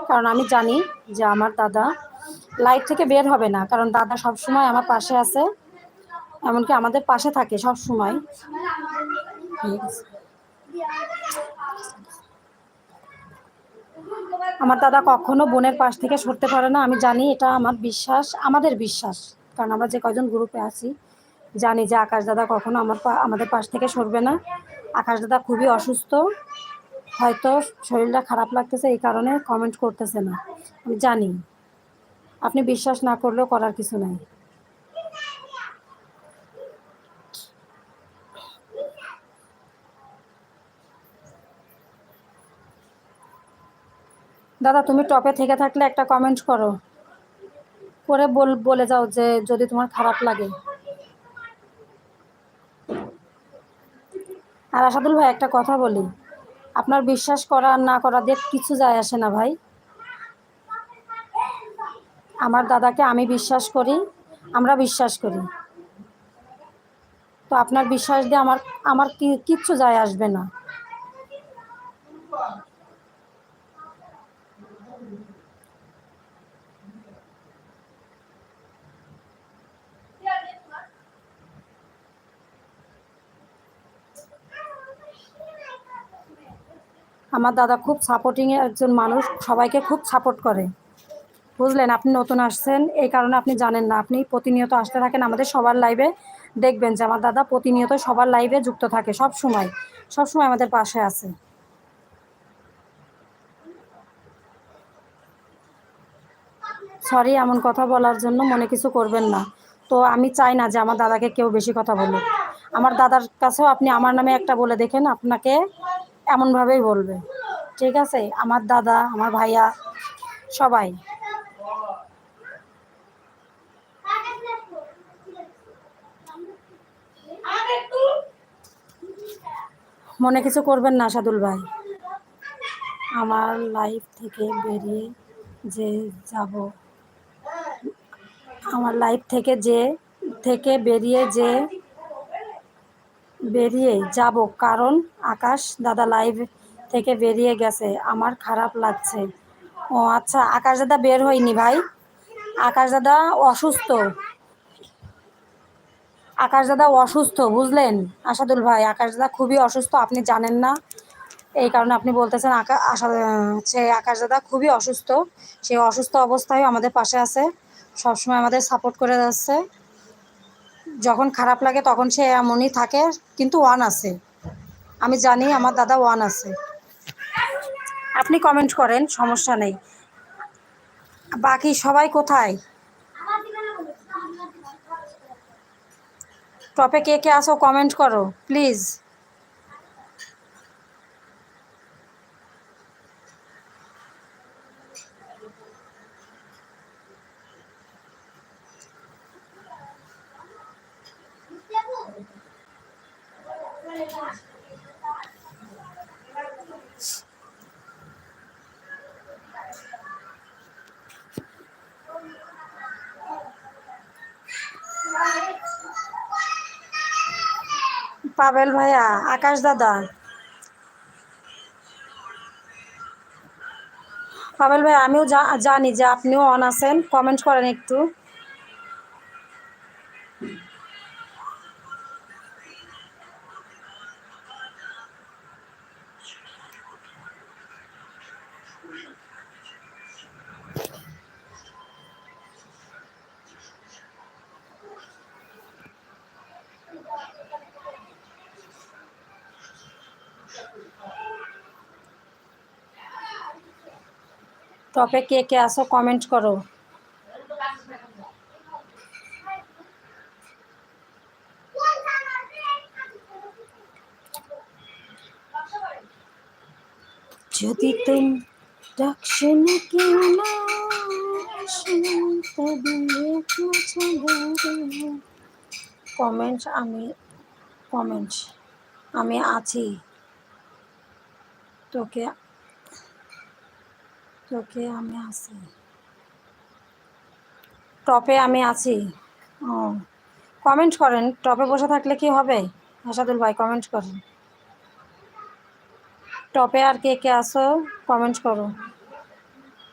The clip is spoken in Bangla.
কারণ আমি জানি যে আমার দাদা লাইফ থেকে বের হবে না, কারণ দাদা সবসময় আমার পাশে আছে, এমনকি আমাদের পাশে থাকে সব সময়। আমার দাদা কখনো বোনের পাশ থেকে সরতে পারে না, আমি জানি, এটা আমার বিশ্বাস, আমাদের বিশ্বাস। কারণ আমরা যে কয়জন গ্রুপে আছি জানি যে আকাশ দাদা কখনো আমাদের পাশ থেকে সরবে না। আকাশ দাদা খুবই অসুস্থ, হয়তো শরীরটা খারাপ লাগতেছে, এই কারণে কমেন্ট করতেছে না, আমি জানি। আপনি বিশ্বাস না করলেও করার কিছু নাই। দাদা তুমি টপে থেকে থাকলে একটা কমেন্ট করো, করে বলে যাও যে যদি তোমার খারাপ লাগে। আর আসাদুল ভাই একটা কথা বলি, আপনার বিশ্বাস করা আর না করা দিয়ে কিছু যায় আসে না ভাই। আমার দাদাকে আমি বিশ্বাস করি, আমরা বিশ্বাস করি, তো আপনার বিশ্বাস দিয়ে আমার আমার কিচ্ছু যায় আসবে না। আমার দাদা খুব সাপোর্টিং একজন মানুষ, সবাইকে খুব সাপোর্ট করে, বুঝলেন। আপনি নতুন আসছেন এই কারণে আপনি জানেন না, আপনি প্রতিনিয়ত আসতে থাকেন আমাদের সবার লাইভে, দেখবেন যে আমার দাদা প্রতিনিয়ত সবার লাইভে যুক্ত থাকে, সব সময় আমাদের পাশে আছে। সরি এমন কথা বলার জন্য, মনে কিছু করবেন না। তো আমি চাই না যে আমার দাদাকে কেউ বেশি কথা বলুক। আমার দাদার কাছেও আপনি আমার নামে একটা বলে দেখেন, আপনাকে এমনভাবেই বলবে। ঠিক আছে, আমার দাদা, আমার ভাইয়া, সবাই। মনে কিছু করবেন না সাদুল ভাই। আমার লাইফ থেকে বেরিয়ে যে যাব, আমার লাইফ থেকে বেরিয়ে যাব, কারণ আকাশ দাদা লাইভ থেকে বেরিয়ে গেছে, আমার খারাপ লাগছে। ও আচ্ছা, আকাশ দাদা বের হয়নি ভাই, আকাশ দাদা অসুস্থ, আকাশ দাদা অসুস্থ, বুঝলেন আসাদুল ভাই, আকাশ দাদা খুবই অসুস্থ, আপনি জানেন না, এই কারণে আপনি বলতেছেন। সে আকাশ দাদা খুবই অসুস্থ, সে অসুস্থ অবস্থায় আমাদের পাশে আছে, সবসময় আমাদের সাপোর্ট করে যাচ্ছে। যখন খারাপ লাগে তখন সে এমনই থাকে, কিন্তু ওয়ান আছে, আমি জানি আমার দাদা ওয়ান আছে। আপনি কমেন্ট করেন, সমস্যা নেই। বাকি সবাই কোথায়? টপে কে কে আসো কমেন্ট করো প্লিজ। পাবেল ভাইয়া, আকাশ দাদা, পাবেল ভাই, আমিও জানি যে আপনিও অন আছেন, কমেন্ট করেন একটু। টপে কে কে আসো কমেন্ট করো। যদি তুম ডাকশনে কেউ না আসে, তবে একলা চলে রে। কমেন্ট আমি কমেন্ট আমি আছি, তোকে তোকে আমি আছি, টপে আমি আছি। ও, কমেন্ট করেন, টপে বসে থাকলে কি হবে? আসাদুল ভাই কমেন্ট করেন, টপে আর কে কে আসো কমেন্ট করো।